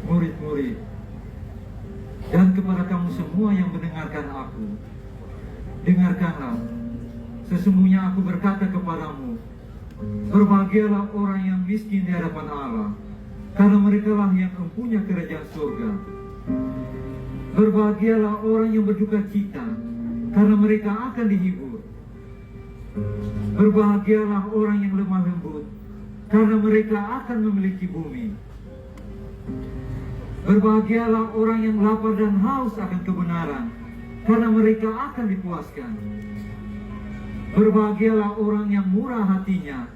Murid-murid, dan kepada kamu semua yang mendengarkan aku, dengarkanlah, sesungguhnya aku berkata kepadamu, berbahagialah orang yang miskin di hadapan Allah, karena merekalah yang mempunyai kerajaan surga. Berbahagialah orang yang berduka cita, karena mereka akan dihibur. Berbahagialah orang yang lemah lembut, karena mereka akan memiliki bumi. Berbahagialah orang yang lapar dan haus akan kebenaran, karena mereka akan dipuaskan. Berbahagialah orang yang murah hatinya,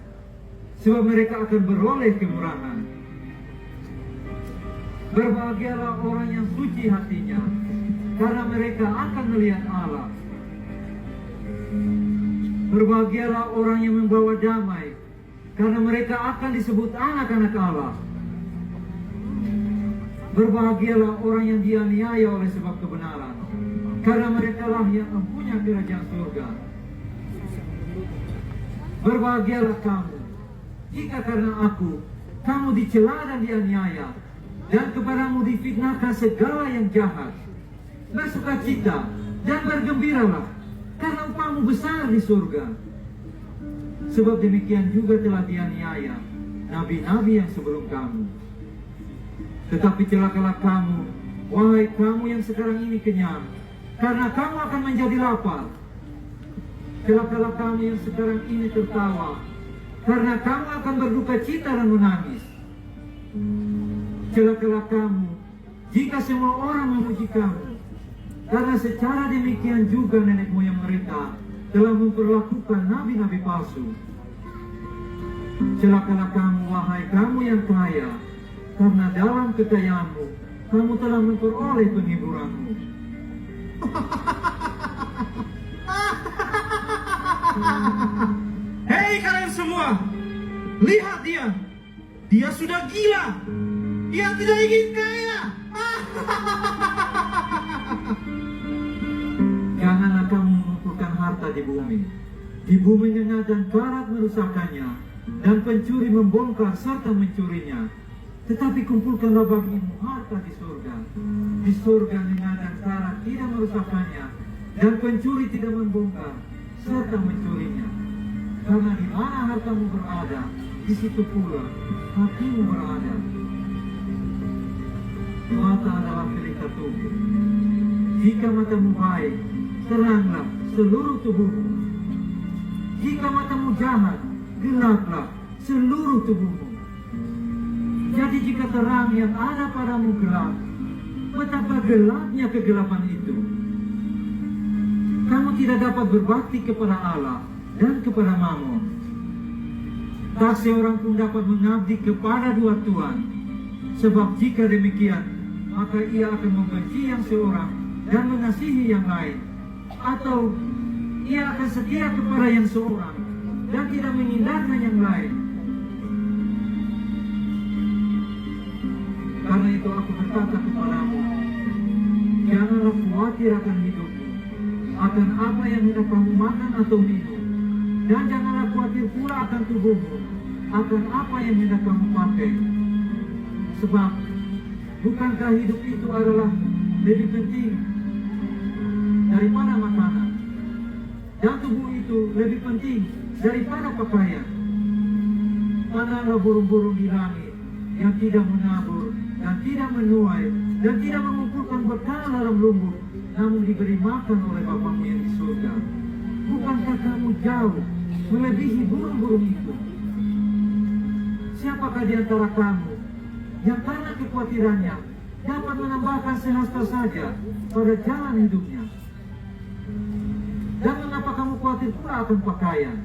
sebab mereka akan beroleh kemurahan. Berbahagialah orang yang suci hatinya, karena mereka akan melihat Allah. Berbahagialah orang yang membawa damai, karena mereka akan disebut anak-anak Allah. Berbahagialah orang yang dianiaya oleh sebab kebenaran, karena merekalah yang mempunyai kerajaan surga. Berbahagialah kamu, jika karena aku, kamu dicela dan dianiaya, dan kepadamu difitnahkan segala yang jahat. Bersukacita dan bergembiralah, karena upamu besar di surga. Sebab demikian juga telah dianiaya nabi-nabi yang sebelum kamu. Tetapi celakalah kamu, wahai kamu yang sekarang ini kenyang, karena kamu akan menjadi lapar. Celakalah kamu yang sekarang ini tertawa, karena kamu akan berduka cita dan menangis. Celakalah kamu, jika semua orang memuji kamu, karena secara demikian juga nenek moyang mereka telah memperlakukan nabi-nabi palsu. Celakalah kamu, wahai kamu yang kaya, karena dalam kekayaanmu, kamu telah memperoleh penghiburanmu. Hei kalian semua, lihat dia. Dia sudah gila. Dia tidak ingin kaya. Janganlah kamu mengumpulkan harta di bumi. Di bumi nyengat dan karat merusakkannya, dan pencuri membongkar serta mencurinya. Tetapi kumpulkanlah bagimu harta di surga. Di surga nyengat dan karat tidak merusakkannya, dan pencuri tidak membongkar serta mencurinya. Karena di mana hartamu berada, di situ pula hatimu berada. Mata adalah pelita tubuh. Jika matamu baik, teranglah seluruh tubuhmu. Jika matamu jahat, gelaplah seluruh tubuhmu. Jadi jika terang yang ada padamu gelap, betapa gelapnya kegelapan itu. Kamu tidak dapat berbakti kepada Allah dan kepada Mammon. Tak seorang pun dapat mengabdi kepada dua tuan, sebab jika demikian, maka ia akan membenci yang seorang dan mengasihi yang lain, atau ia akan setia kepada yang seorang dan tidak mengindahkan yang lain. Karena itu aku berkata kepadamu, janganlah khawatir akan hidupmu, akan apa yang hendak kamu makan atau minum, dan janganlah khawatir pula akan tubuhmu, akan apa yang hendak kamu pakai. Sebab bukankah hidup itu adalah lebih penting daripada makanan, dan tubuh itu lebih penting daripada pakaian. Manalah burung-burung di langit yang tidak menabur dan tidak menuai dan tidak mengumpulkan bekal dalam lumbung, namun diberi makan oleh Bapamu yang di surga. Bukankah kamu jauh melebihi burung-burung itu? Siapakah di antara kamu yang karena kekhawatirannya dapat menambahkan sehasta saja pada jalan hidupnya? Dan mengapa kamu khawatir pula akan pakaian.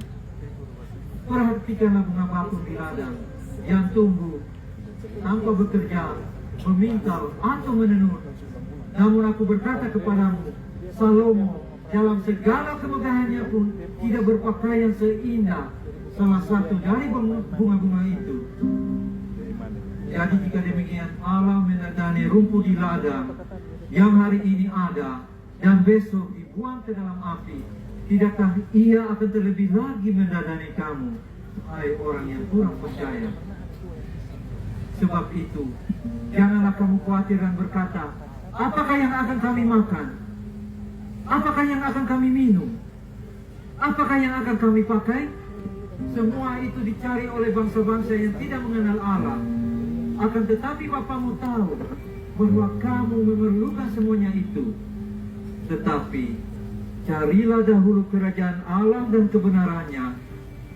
Perhatikanlah bunga batu di ladang yang tumbuh tanpa bekerja, memintal atau menenun. Namun aku berkata kepadamu, Salomo dalam segala kemegahannya pun tidak berpakaian seindah salah satu dari bunga-bunga itu. Jadi jika demikian Allah menandani rumput di ladang yang hari ini ada dan besok dibuang ke dalam api, tidakkah ia akan terlebih lagi mendadani kamu, hai orang yang kurang percaya? Sebab itu, janganlah kamu khawatir dan berkata, apakah yang akan kami makan? Apakah yang akan kami minum? Apakah yang akan kami pakai? Semua itu dicari oleh bangsa-bangsa yang tidak mengenal Allah. Akan tetapi Bapamu tahu bahwa kamu memerlukan semuanya itu. Tetapi carilah dahulu kerajaan Allah dan kebenarannya,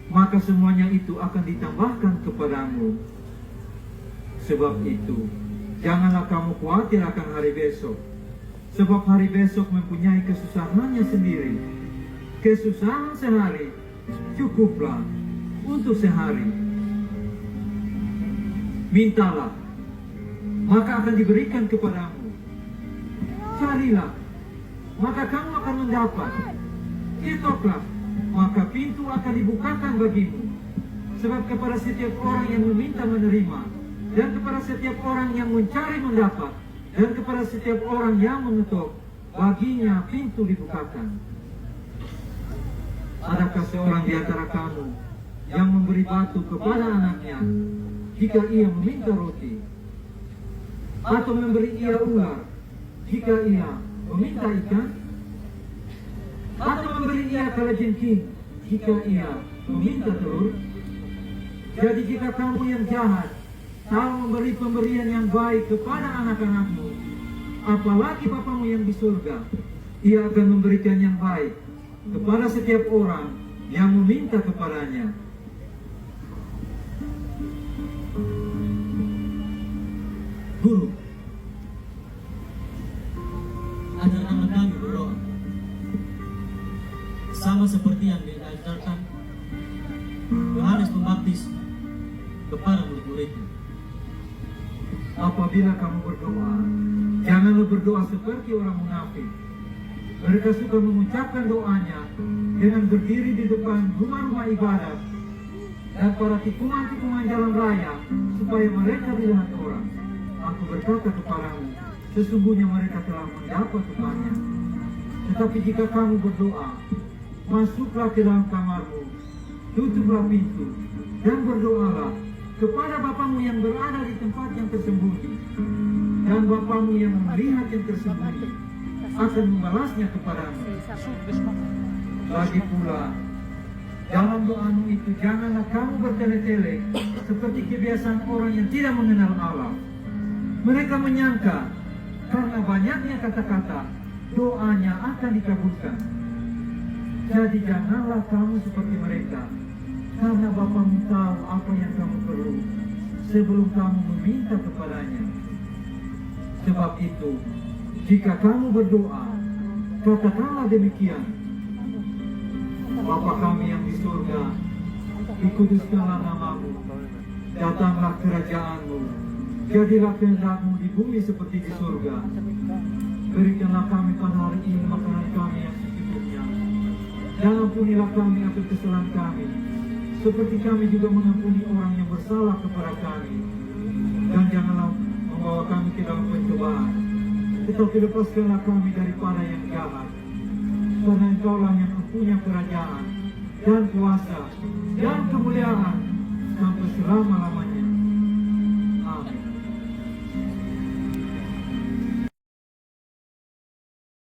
maka semuanya itu akan ditambahkan kepadamu. Sebab itu, janganlah kamu khawatir akan hari besok, sebab hari besok mempunyai kesusahannya sendiri. Kesusahan sehari cukuplah untuk sehari. Mintalah, maka akan diberikan kepadamu. Carilah, maka kamu akan mendapat. Ketoklah, maka pintu akan dibukakan bagimu. Sebab kepada setiap orang yang meminta menerima, dan kepada setiap orang yang mencari mendapat, dan kepada setiap orang yang mengetuk, baginya pintu dibukakan. Adakah seorang di antara kamu yang memberi batu kepada anaknya jika ia meminta roti? Atau memberi ia ular jika ia meminta ikan? Atau memberi ia kalajengking jika ia meminta telur? Jadi jika kamu yang jahat tahu memberi pemberian yang baik kepada anak-anakmu, apalagi Bapamu yang di surga, ia akan memberikan yang baik kepada setiap orang yang meminta kepadanya. Guru, ajarkanlah kami berdoa sama seperti yang diajarkan Yohanes Pembaptis kepada murid-muridnya. Apabila kamu berdoa, janganlah berdoa seperti orang munafik. Mereka suka mengucapkan doanya dengan berdiri di depan rumah-rumah ibadat dan para tikungan-tikungan jalan raya supaya mereka dilihat orang. Aku berkata kepadamu, sesungguhnya mereka telah mendapat upahnya. Tetapi jika kamu berdoa, masuklah ke dalam kamarmu, tutuplah pintu, dan berdoalah kepada Bapamu yang berada di tempat yang tersembunyi. Dan Bapamu yang melihat yang tersembunyi akan membalasnya kepadamu. Lagi pula, dalam doamu itu janganlah kamu bertele-tele seperti kebiasaan orang yang tidak mengenal Allah. Mereka menyangka karena banyaknya kata-kata, doanya akan dikabulkan. Jadi janganlah kamu seperti mereka, karena Bapamu tahu apa yang kamu perlu sebelum kamu meminta kepadanya. Sebab itu, jika kamu berdoa, katakanlah demikian: Bapa kami yang di surga, dikuduskanlah namamu, datanglah kerajaanmu, jadilah kehendak-Mu di bumi seperti di surga. Berikanlah kami pada hari ini makanan kami yang secukupnya, dan ampunilah kami atas kesalahan kami, seperti kami juga mengampuni orang yang bersalah kepada kami. Dan janganlah membawa kami ke dalam pencobaan, tetapi lepaskanlah kami daripada yang jahat. Karena Engkaulah yang mempunyai kerajaan dan kuasa dan kemuliaan sampai selama-lamanya.